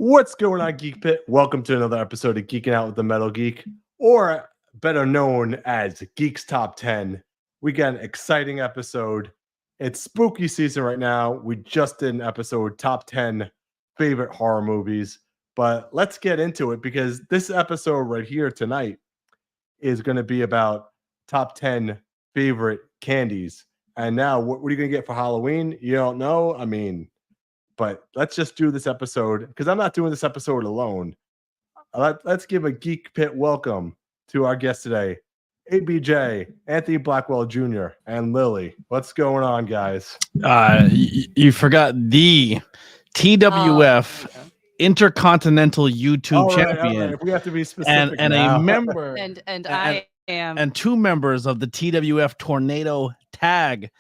What's going on, Geek Pit? Welcome to another episode of Geeking Out with the Metal Geek, or better known as Geeks Top 10. We got an exciting episode. It's spooky season right now. We just did an episode, Top 10 Favorite Horror Movies. But let's get into it because this episode right here tonight is going to be about Top 10 Favorite Candies. And now, what are you going to get for Halloween? You don't know? But let's just do this episode because I'm not doing this episode alone. Let's give a Geek Pit welcome to our guest today, ABJ, Anthony Blackwell Jr., and Lily. What's going on, guys? You forgot the TWF Intercontinental YouTube champion. Right. We have to be specific and now. A member and I am and two members of the TWF Tornado Tag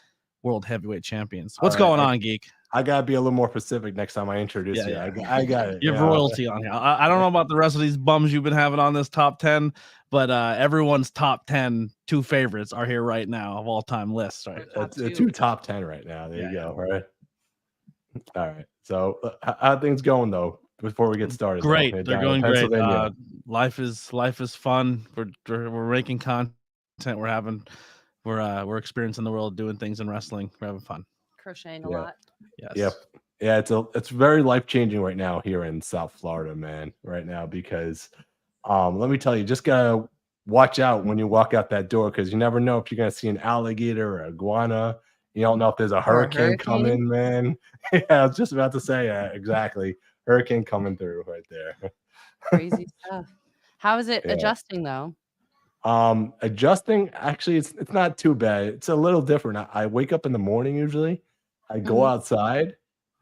World Heavyweight Champions. What's going on, Geek? I gotta be a little more specific next time I introduce you. Yeah. I got it. You have royalty on here. I don't know about the rest of these bums you've been having on this top 10, but everyone's top 10 two favorites are here right now of all time lists. Right, it's two top 10 right now. There you go. Right. All right. So how things going though? Before we get started, great. They're going great. Life is fun. We're making content. We're experiencing the world, doing things in wrestling. We're having fun. Crocheting a lot. Yes. Yeah. It's very life changing right now here in South Florida, man. Right now, because let me tell you, just gotta watch out when you walk out that door because you never know if you're gonna see an alligator or iguana. You don't know if there's a hurricane coming, man. Yeah, I was just about to say exactly. Hurricane coming through right there. Crazy stuff. How is it adjusting though? Adjusting, actually, it's not too bad. It's a little different. I wake up in the morning usually. I go outside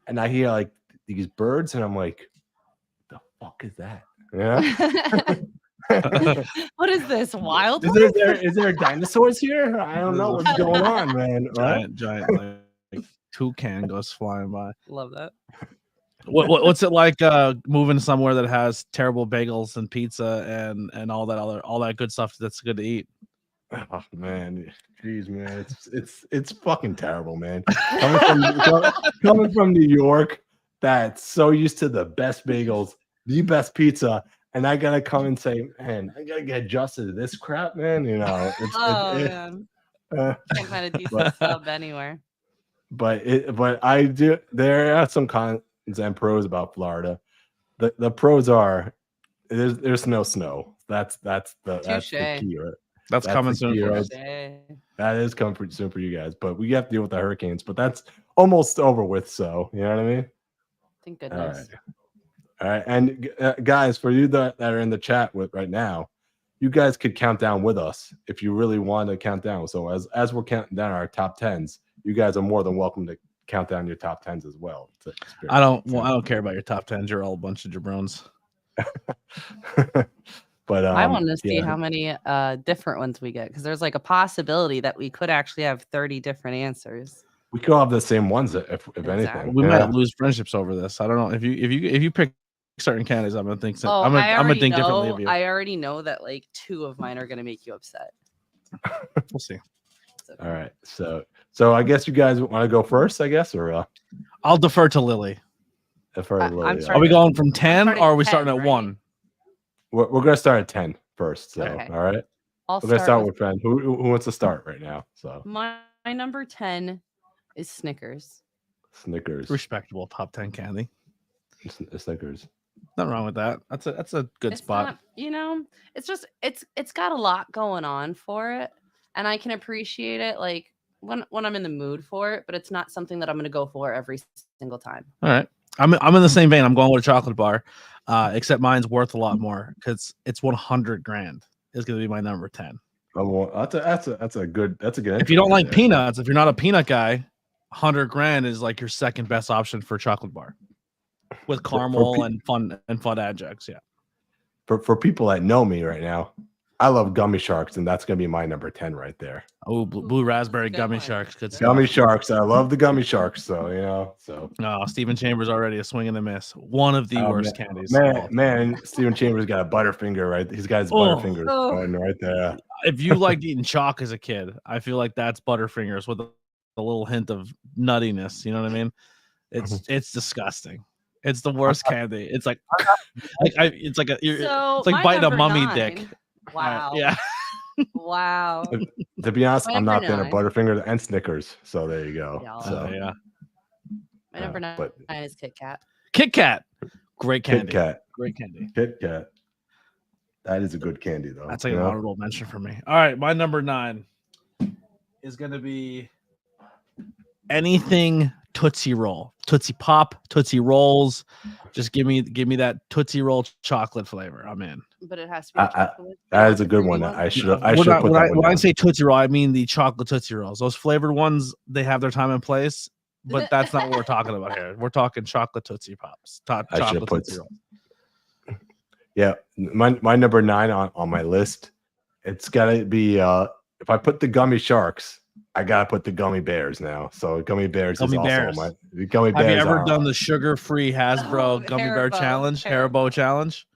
and I hear like these birds, and I'm like, "The fuck is that?" Yeah. What is this? Wild? Is there dinosaurs here? I don't know what's going on, man. Giant like toucan goes flying by. Love that. What's it like moving somewhere that has terrible bagels and pizza and all that good stuff that's good to eat? Oh man, jeez, man, it's fucking terrible, man. Coming from New York, that's so used to the best bagels, the best pizza, and I gotta come and say, man, I gotta get adjusted to this crap, man. You know, man, can't find a decent sub anywhere. But I do. There are some cons and pros about Florida. The pros are there's no snow. That's the key, right? That's coming soon. That is coming soon for you guys, but we have to deal with the hurricanes. But that's almost over with. So you know what I mean? Thank goodness. All right. And guys, for you that are in the chat with right now, you guys could count down with us if you really want to count down. So as we're counting down our top 10s, you guys are more than welcome to count down your top 10s as well. I don't care about your top 10s. You're all a bunch of jabrones. But I want to see how many different ones we get, because there's like a possibility that we could actually have 30 different answers. We could all have the same ones if anything. We might lose friendships over this. I don't know if you pick certain candies. I'm gonna think. I'm gonna think differently of you. I already know that like 2 of mine are gonna make you upset. We'll see. All right, so I guess you guys want to go first, I guess, or I'll defer to Lily. Lily. Are we going from 10 or are we starting at 1? We're gonna start at 10 first. So okay. All right. We're gonna start with Ben. Who wants to start right now? So my number 10 is Snickers. Respectable top 10 candy. Snickers. Nothing wrong with that. That's a good spot. Not, you know, it's just it's got a lot going on for it, and I can appreciate it like when I'm in the mood for it, but it's not something that I'm going to go for every single time. All right. I'm in the same vein. I'm going with a chocolate bar, except mine's worth a lot more because it's $100,000. It's going to be my number 10. Oh, that's a good. If you don't like peanuts, if you're not a peanut guy, $100,000 is like your second best option for a chocolate bar with caramel and fun adjuncts. Yeah. For people that know me right now, I love gummy sharks, and that's gonna be my number 10 right there. Oh, blue raspberry gummy sharks. Good stuff. Gummy sharks. I love the gummy sharks. So you know. So no, Stephen Chambers already a swing and a miss. One of the worst candies. Man, Stephen Chambers got a Butterfinger right. He's got his Butterfingers going right there. If you liked eating chalk as a kid, I feel like that's Butterfingers with a little hint of nuttiness. You know what I mean? It's disgusting. It's the worst candy. It's like, it's like So it's like my biting a number mummy 9 dick. Wow. Yeah. Wow. To be honest, My I'm not a number fan of 9. Butterfinger and Snickers, so there you go. Yeah. So Yeah. My number 9 but is Kit Kat. Kit Kat. Great candy. Kit Kat, Great candy. Kit Kat. That is a good candy, though. That's like an honorable mention for me. All right, my number 9 is gonna be anything Tootsie Roll, Tootsie Pop, Tootsie Rolls. Just give me that Tootsie Roll chocolate flavor. I'm in. But it has to be chocolate. That is a good one. I should have put that one When down. I say Tootsie Roll, I mean the chocolate Tootsie Rolls. Those flavored ones, they have their time and place, but that's not what we're talking about here. We're talking chocolate Tootsie Pops. Chocolate Tootsie Rolls. Yeah, my number 9 on my list. It's gotta be if I put the gummy sharks, I gotta put the gummy bears now. So gummy bears is also my gummy bears. Have you ever done the sugar-free Hasbro gummy bear Haribo. challenge? Haribo challenge?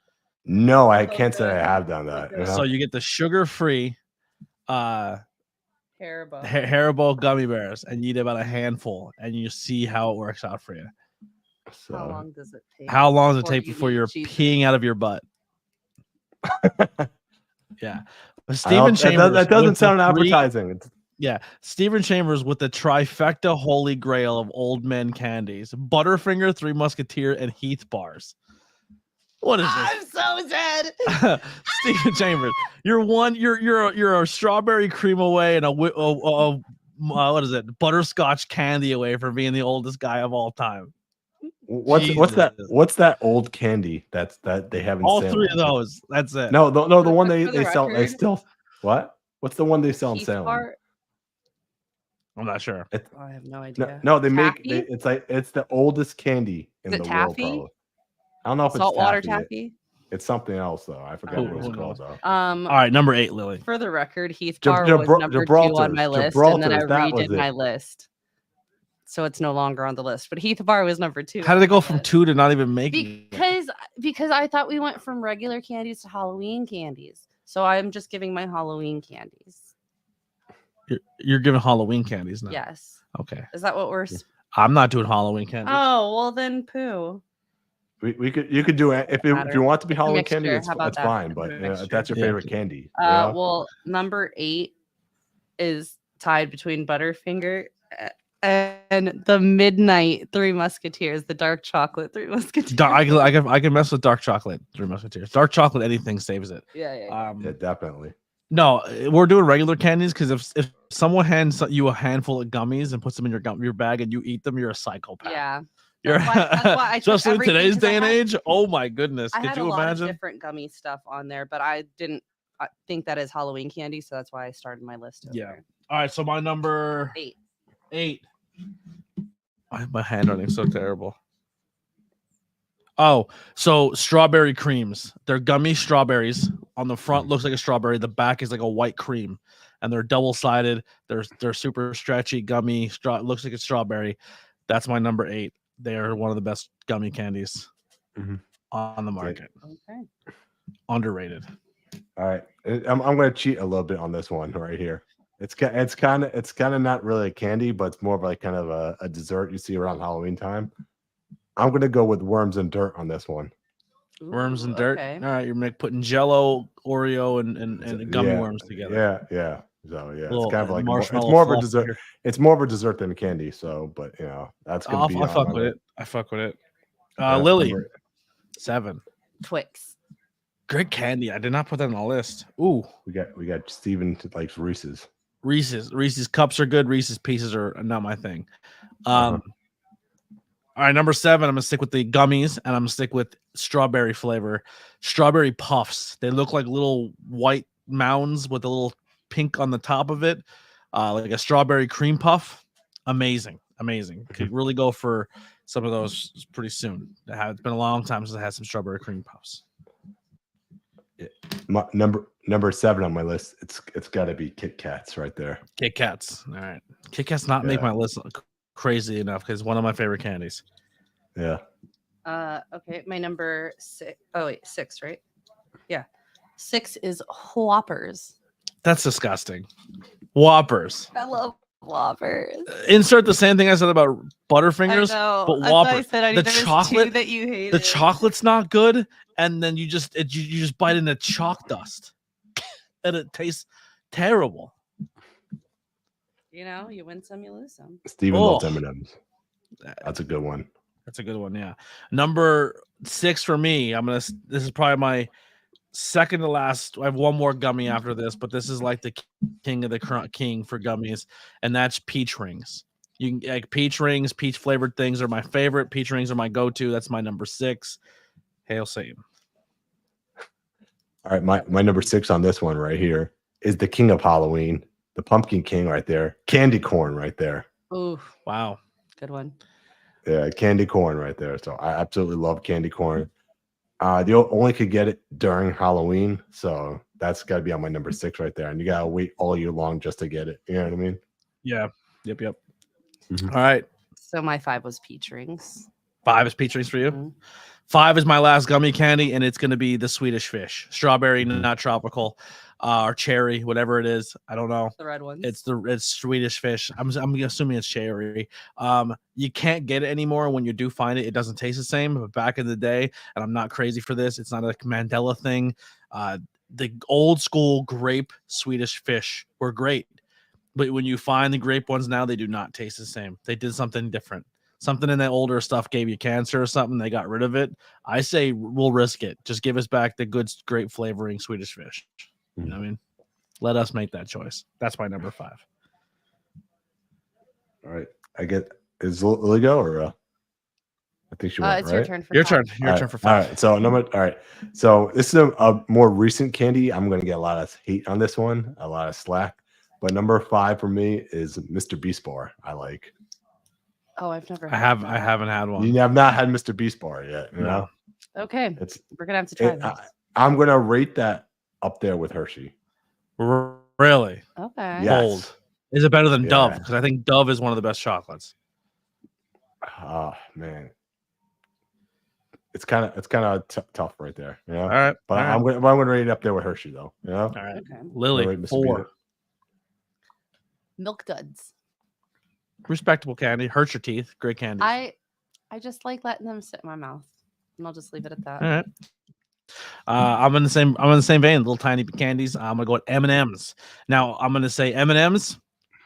No, I can't say I have done that. You know? So you get the sugar-free Haribo gummy bears, and you eat about a handful, and you see how it works out for you. So, how long does it take? How long does it take before you're peeing out of your butt? Yeah. Stephen Chambers. That doesn't sound appetizing. Yeah. Stephen Chambers with the trifecta holy grail of old men candies: Butterfinger, Three Musketeer, and Heath bars. What is this? I'm so dead. Stephen Chambers, you're a strawberry cream away and a what is it? Butterscotch candy away from being the oldest guy of all time. What's that old candy that they have in all Salem? 3 of those? That's it. No, the one they sell. They still what? What's the one they sell in Salem? I'm not sure. I have no idea. No, they Taffy? make it's the oldest candy in the taffy? world. Probably. I don't know if saltwater it's taffy. taffy. It's something else though. I forgot what it's called though. All right, number 8, Lily. For the record, Heath bar was number 2 on my list, and then I redid my list, so it's no longer on the list. But Heath bar was number 2. How did it go from 2 to not even making? Because I thought we went from regular candies to Halloween candies, so I'm just giving my Halloween candies. You're giving Halloween candies now. Yes. Okay. Is that what we're? I'm not doing Halloween candies. Oh well, then poo. You could do it if you want to be Halloween candy. It's fine, but if that's your favorite candy. Well, number 8 is tied between Butterfinger and the Midnight Three Musketeers, the dark chocolate Three Musketeers. I can mess with dark chocolate Three Musketeers. Dark chocolate, anything saves it. Yeah. Yeah, definitely. No, we're doing regular candies because if someone hands you a handful of gummies and puts them in your bag and you eat them, you're a psychopath. Yeah. You're that's why I especially in today's day and age. Oh my goodness! I Could had you a lot imagine? of different gummy stuff on there, but I didn't think that is Halloween candy, so that's why I started my list. Yeah. All right. So my number 8. My handwriting's so terrible. Oh, so strawberry creams. They're gummy strawberries. On the front looks like a strawberry. The back is like a white cream, and they're double-sided. They're super stretchy, gummy. Looks like a strawberry. That's my number 8. They are one of the best gummy candies on the market. Okay. Underrated. All right, I'm going to cheat a little bit on this one right here. It's kind of not really a candy, but it's more of like kind of a dessert you see around Halloween time. I'm going to go with worms and dirt on this one. Worms and dirt. Okay. All right, you're putting Jello, Oreo, and gummy worms together. Yeah. So yeah, it's kind of like it's marshmallow more of a dessert. Here. It's more of a dessert than a candy. So, but that's gonna be. I fuck with it. Lily, 7. Twix. Great candy. I did not put that on the list. Ooh, we got Steven likes Reese's. Reese's cups are good. Reese's pieces are not my thing. All right, number 7. I'm gonna stick with the gummies, and I'm gonna stick with strawberry flavor. Strawberry puffs. They look like little white mounds with a little pink on the top of it, like a strawberry cream puff. Amazing. Could really go for some of those pretty soon. It's been a long time since I had some strawberry cream puffs. Yeah. Number 7 on my list. It's got to be Kit Kats right there. Kit Kats. All right, Kit Kats not make my list crazy enough because it's one of my favorite candies. Yeah. Okay, my number 6. Oh wait, 6, right? Yeah, 6 is Whoppers. That's disgusting. Whoppers. I love Whoppers. Insert the same thing I said about Butterfingers, I know. but That's why I Whopper. said I The knew there was chocolate- two that you hated. The chocolate's not good, and then you just bite into chalk dust, and it tastes terrible. You know, you win some, you lose some. Steven loves Oh. M&Ms. That's a good one. That's a good one. Yeah. Number 6 for me. This is probably my second to last. I have one more gummy after this, but this is like the king of the king for gummies, and that's peach rings. You can like peach rings, peach flavored things are my favorite. Peach rings are my go-to. That's my number 6. Hail Satan. All right, my number 6 on this one right here is the king of Halloween, the pumpkin king right there, candy corn right there. Ooh, Wow. good one. Yeah, candy corn right there. So I absolutely love candy corn. You only could get it during Halloween, so that's got to be on my number 6 right there. And you gotta wait all year long just to get it. You know what I mean? Yeah. Yep. Mhm. All right. So my 5 was peach rings. 5 is peach rings for you. Mhm. 5 is my last gummy candy, and it's going to be the Swedish Fish, strawberry, not tropical, or cherry, whatever it is. I don't know. The red ones. It's Swedish Fish. I'm assuming it's cherry. You can't get it anymore. When you do find it, it doesn't taste the same. But back in the day, and I'm not crazy for this, it's not a Mandela thing. The old school grape Swedish Fish were great, but when you find the grape ones now, they do not taste the same. They did something different. Something in that older stuff gave you cancer or something. They got rid of it. I say we'll risk it. Just give us back the good grape flavoring Swedish Fish. You know what I mean? Let us make that choice. That's my number 5. All right. Is Lily go or I think she went, it's right? your turn for Your 5. turn. Your All turn right, for 5. All right. So this is a more recent candy. I'm going to get a lot of hate on this one, a lot of slack. But number 5 for me is Mr. Beast bar. I like. Oh, I've never. I haven't had one. You have not had Mr. Beast bar yet. You know? Okay, It's. we're gonna have to try this. I'm going to rate that up there with Hershey. Really? Okay. Yes. Bold. Is it better than Yeah. Dove? Because I think Dove is one of the best chocolates. Oh man, it's kind of tough right there. You know? All right. But all right. I'm going to rate it up there with Hershey though. You know. All right. Okay. Lily, Rate Mr. 4. Beast. Milk duds. Respectable candy. Hurts your teeth. Great candy. I just like letting them sit in my mouth, and I'll just leave it at that. All right. I'm in the same vein. Little tiny candies. I'm gonna go with M&Ms. Now I'm gonna say M&Ms.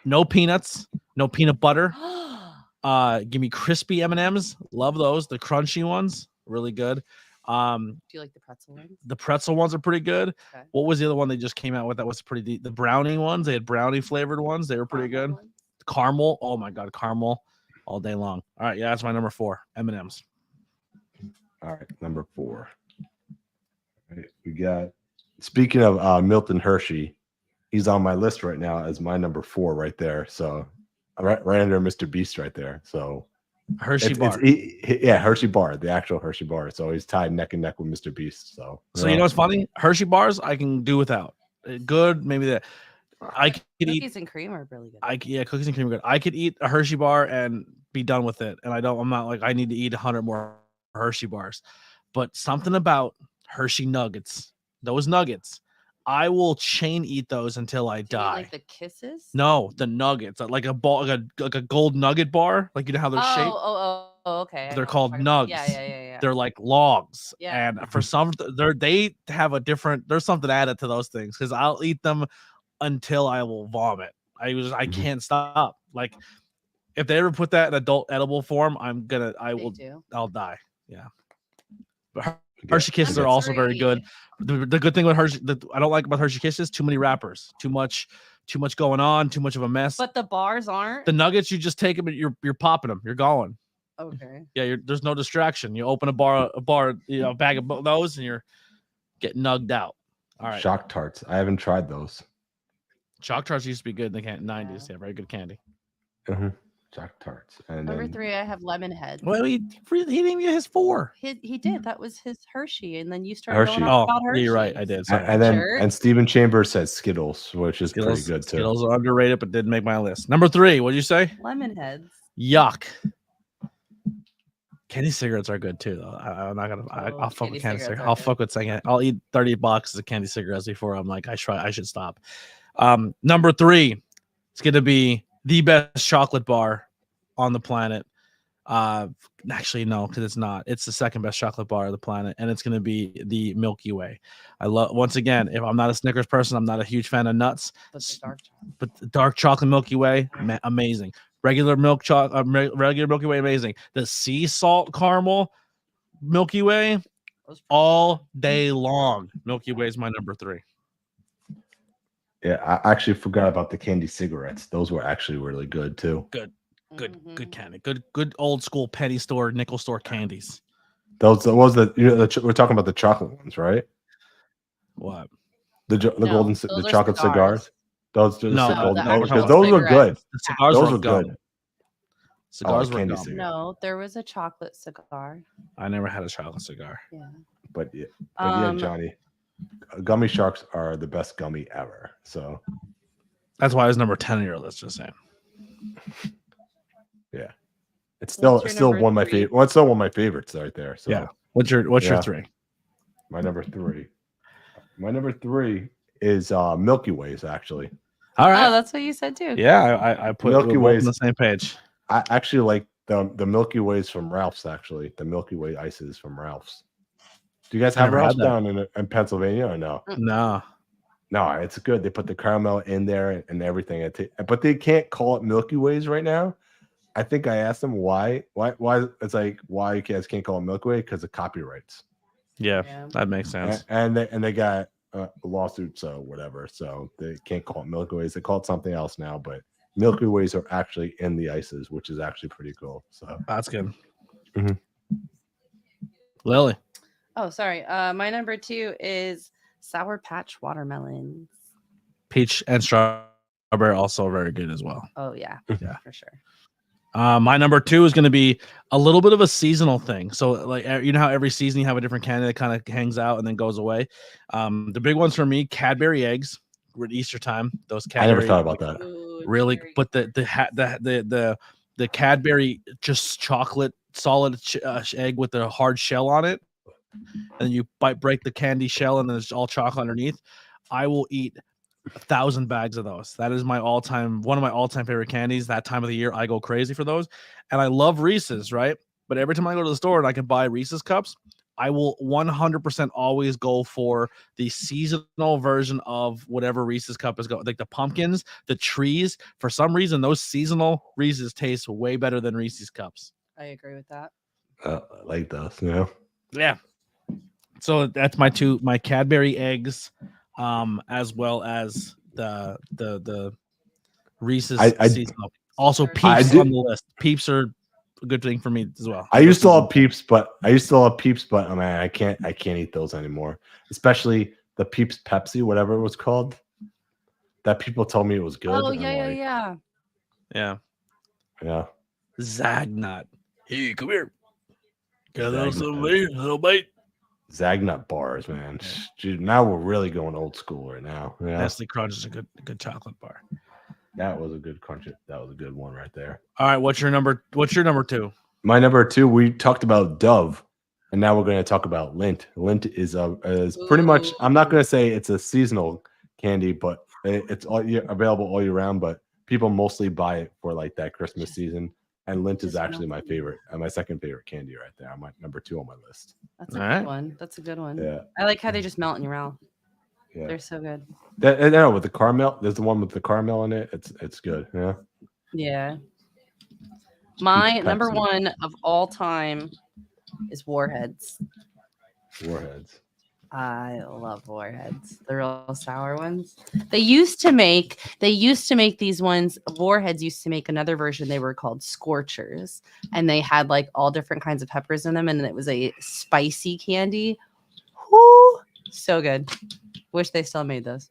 No peanuts. No peanut butter. Give me crispy M&Ms. Love those. The crunchy ones, really good. Do you like the pretzel ones? The pretzel ones are pretty good. Okay. What was the other one they just came out with that was pretty deep? The brownie ones. They had brownie flavored ones. They were pretty Caramel good. ones? Caramel. Oh my god, caramel all day long. All right, yeah, that's my number 4. M&Ms. All right, number 4. All right, we got. Speaking of Milton Hershey, he's on my list right now as my number 4 right there. So right under Mr. Beast right there. So Hershey bar. Hershey bar, the actual Hershey bar. So he's tied neck and neck with Mr. Beast. So You know what's funny? Hershey bars I can do without. Good, maybe that. I could eat. Cookies and cream are really good. Cookies and cream are good. I could eat a Hershey bar and be done with it, and I'm not like I need to eat 100 more Hershey bars. But something about Hershey nuggets, those nuggets, I will chain eat those until I Do you die. like the kisses? No, the nuggets, like a ball, like a gold nugget bar, like you know how they're shaped. Okay. I They're know called what you're talking nugs. about. Yeah. They're like logs, Yeah. and for some, they have a different. There's something added to those things because I'll eat them until I will vomit. I can't stop. Like if they ever put that in adult edible form, I'll die. Yeah. But Hershey Kisses are also very good. The good thing with Hershey that I don't like about Hershey Kisses, too many wrappers, too much going on, too much of a mess. But the bars aren't. The nuggets, you just take them and you're popping them. You're going. Okay. Yeah, there's no distraction. You open a bar, a bag of those, and you're getting nugged out. All right. Shock tarts. I haven't tried those. Shock tarts used to be good in the 90s. Yeah, very good candy. Shock tarts. And Number then, 3, I have lemon heads. Well, he didn't even get his 4. He did. That was his Hershey, and then you started Hershey. going on about Yeah, Hershey. you're right. I did. Sorry. and Steven Chambers says Skittles, which is pretty good too. Skittles are underrated, but didn't make my list. Number 3, what'd you say? Lemon heads. Yuck. Candy cigarettes are good too, though. I'm not gonna. I'll fuck with candy cigarettes. I'll fuck with saying I'll eat 30 boxes of candy cigarettes before I'm like I should stop. Number 3, it's gonna be the best chocolate bar on the planet. Actually, no, because it's not. It's the second best chocolate bar on the planet, and it's going to be the Milky Way. I love. Once again, if I'm not a Snickers person, I'm not a huge fan of nuts. But the dark chocolate Milky Way, amazing. Regular regular Milky Way, amazing. The sea salt caramel Milky Way, all day long. Milky Way is my number 3. Yeah, I actually forgot about the candy cigarettes. Those were actually really good too. Good candy. Good old school penny store, nickel store candies. Those we're talking about the chocolate ones, right? What? The golden the chocolate cigars. Those No, golden because those were good. The cigars those were good. gum. Cigars were candy gum. cigar. No, there was a chocolate cigar. I never had a chocolate cigar. Yeah. But yeah, Johnny, gummy sharks are the best gummy ever. So that's why it was number 10 on your list. Just saying. Yeah, it's still one of my favorite. Well, it's still one of my favorites right there. So yeah, what's your 3? My number 3. My number 3 is Milky Ways. Actually. All right. Oh, that's what you said too. Yeah, I put Milky Ways on the same page. I actually like the Milky Ways from Ralph's. Actually, the Milky Way ices from Ralph's. Do you guys have Ralph's down in Pennsylvania or no? No. No, it's good. They put the caramel in there and everything. But they can't call it Milky Ways right now. I think I asked them why. It's like why you guys can't call it Milky Way because of copyrights. Yeah, that makes sense. And they got lawsuits or whatever, so they can't call it Milky Ways. They call it something else now, but Milky Ways are actually in the ices, which is actually pretty cool. So that's good. Mm-hmm. Lily. Oh, sorry. My number 2 is Sour Patch watermelons. Peach and strawberry also very good as well. Oh yeah, for sure. My number 2 is going to be a little bit of a seasonal thing. So, like, you know how every season you have a different candy that kind of hangs out and then goes away. The big ones for me, Cadbury eggs. We're at Easter time. Those Cadbury. I never thought about that. Really, but the Cadbury just chocolate solid egg with a hard shell on it, and you break the candy shell and then it's all chocolate underneath. I will eat 1,000 bags of those. That is one of my all-time favorite candies. That time of the year, I go crazy for those. And I love Reese's, right? But every time I go to the store and I can buy Reese's cups, I will 100% always go for the seasonal version of whatever Reese's cup is going. Like the pumpkins, the trees. For some reason, those seasonal Reese's taste way better than Reese's cups. I agree with that. I like those, you know? Yeah. So that's my Cadbury eggs. As well as the Reese's seasonal. Also, Peeps on the list. Peeps are a good thing for me as well. I used to love Peeps, but I mean, I can't eat those anymore. Especially the Peeps Pepsi, whatever it was called. That people told me it was good. Oh yeah. Zagnut. Hey, come here. Got a little bite. Zagnut bars, man. Dude, now we're really going old school right now. Yeah. Nestle Crunch is a good chocolate bar. That was a good crunch. That was a good one right there. All right, what's your number 2? My number 2, we talked about Dove, and now we're going to talk about Lindt. Lindt is pretty much, I'm not going to say it's a seasonal candy, but it's available all year round, but people mostly buy it for like that Christmas season. And Lindt is actually my favorite, my second favorite candy right there. I'm number 2 on my list. That's a good one. That's a good one. Yeah. I like how they just melt in your mouth. Yeah. They're so good. With the caramel, there's the one with the caramel in it. It's good. Yeah. Yeah. My number 1 of all time is Warheads. Warheads. I love Warheads. The real sour ones. They used to make these ones. Warheads used to make another version. They were called Scorchers, and they had like all different kinds of peppers in them, and it was a spicy candy. Whoo, so good. Wish they still made those.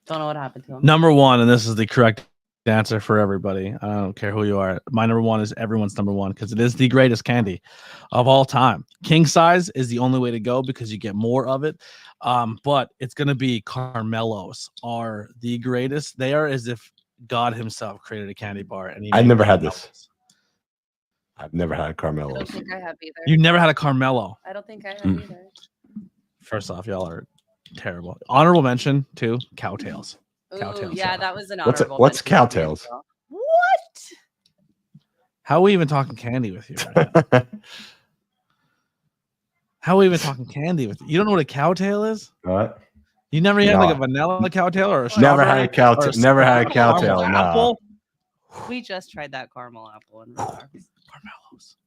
Don't know what happened to them. Number 1, and this is the correct answer for everybody. I don't care who you are. My number 1 is everyone's number 1 because it is the greatest candy of all time. King size is the only way to go because you get more of it. But it's going to be Caramellos are the greatest. They are as if God himself created a candy bar. And I never had this. I've never had Caramellos. I don't think I have either. You never had a Caramello? I don't think I have either. First off, y'all are terrible. Honorable mention too, Cowtails. Ooh, Cowtails. yeah, that was an honorable. What's Cowtails? What? How are we even talking candy with you? Right now? How are we even talking candy with you? You don't know what a cowtail is? What? You never had like a No. vanilla cowtail or a Never strawberry? had a cow. or Never had a caramel cowtail. No. apple? We just tried that caramel apple and rocks. Carmelos.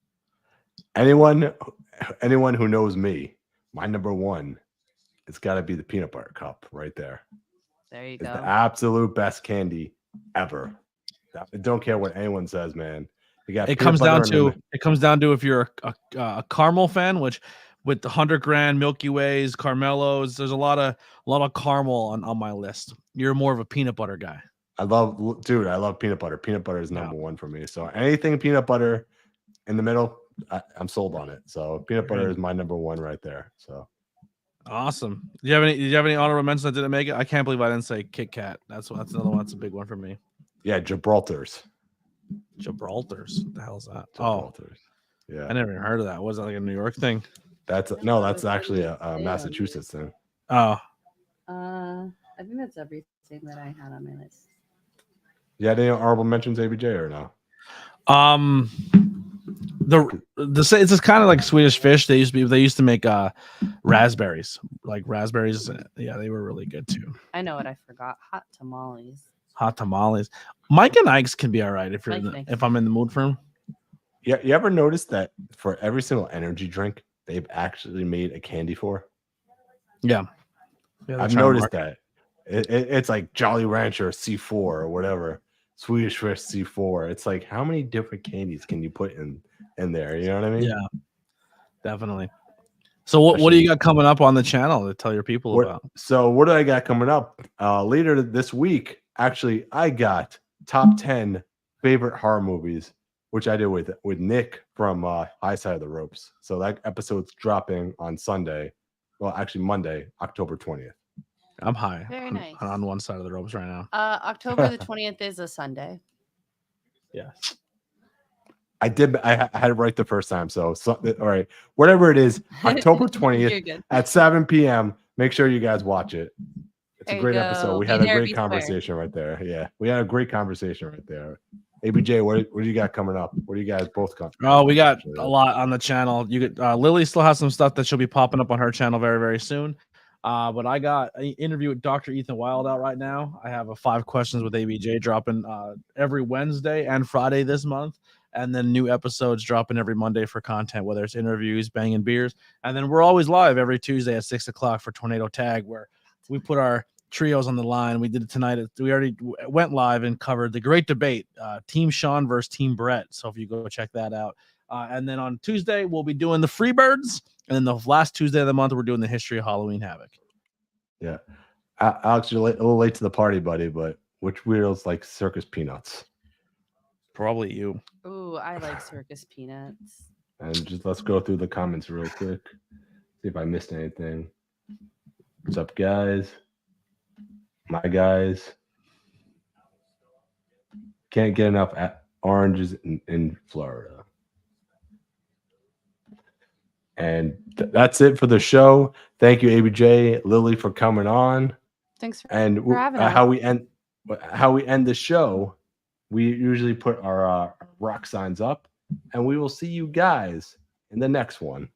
Anyone who knows me, my number one, it's got to be the peanut butter cup right there. There you It's go. the absolute best candy ever. I don't care what anyone says, man. You got It peanut comes butter down to if you're a caramel fan, which with the 100 grand Milky Ways, Carmelos, there's a lot of caramel on my list. You're more of a peanut butter guy. I love peanut butter. Peanut butter is number one for me. So anything peanut butter in the middle, I'm sold on it. So peanut butter is my number one right there. So awesome. Did you have any honorable mentions that didn't make it? I can't believe I didn't say Kit Kat. That's another one. That's a big one for me. yeah, Gibraltar's. What the hell is that? Gibraltar's. Yeah, I never even heard of that. Was that like a New York thing? that's actually a Massachusetts thing. Oh, I think that's everything that I had on my list. Yeah, any honorable mentions, ABJ, or no? It's just kind of like Swedish Fish. They used to make raspberries, like raspberries. Yeah, they were really good too. I know what I forgot. Hot tamales. Hot tamales. Mike and Ike's can be all right if I'm in the mood for them. Yeah, you ever notice that for every single energy drink they've actually made a candy for? Yeah, I've noticed that. It's like Jolly Rancher C4 or whatever, Swedish Fish C4. It's like, how many different candies can you put in there? You know what I mean? Yeah, definitely. So what do you got coming up on the channel to tell your people about? So what do I got coming up? Later this week, actually, I got top 10 favorite horror movies, which I did with Nick from High Side of the Ropes. So that episode's dropping on Sunday. Well, actually Monday, October 20th. I'm high. Very nice. On one side of the ropes right now. October the 20th is a Sunday. Yeah. I had it right the first time. So all right, whatever it is, October 20th at 7 p.m. Make sure you guys watch it. It's a great episode. We had a great conversation right there. Yeah, we had a great conversation right there. ABJ, what do you got coming up? What do you guys both got? Oh, we got a lot on the channel. You get Lily still has some stuff that she'll be popping up on her channel very, very soon. But I got an interview with Dr. Ethan Wild out right now. I have a 5 questions with ABJ dropping every Wednesday and Friday this month. And then new episodes dropping every Monday for content, whether it's interviews, banging beers. And then we're always live every Tuesday at 6 o'clock for Tornado Tag, where we put our trios on the line. We did it tonight. We already went live and covered the great debate, Team Sean versus Team Brett. So if you go check that out. And then on Tuesday, we'll be doing the Freebirds. And then the last Tuesday of the month, we're doing the history of Halloween Havoc. Yeah. Alex, you're a little late to the party, buddy, but which weirdos like circus peanuts? Probably you. Ooh, I like circus peanuts. And just let's go through the comments real quick. See if I missed anything. What's up, guys? My guys. Can't get enough oranges in Florida. And that's it for the show. Thank you, ABJ, Lily, for coming on. Thanks for having us. How we end the show, we usually put our rock signs up, and we will see you guys in the next one.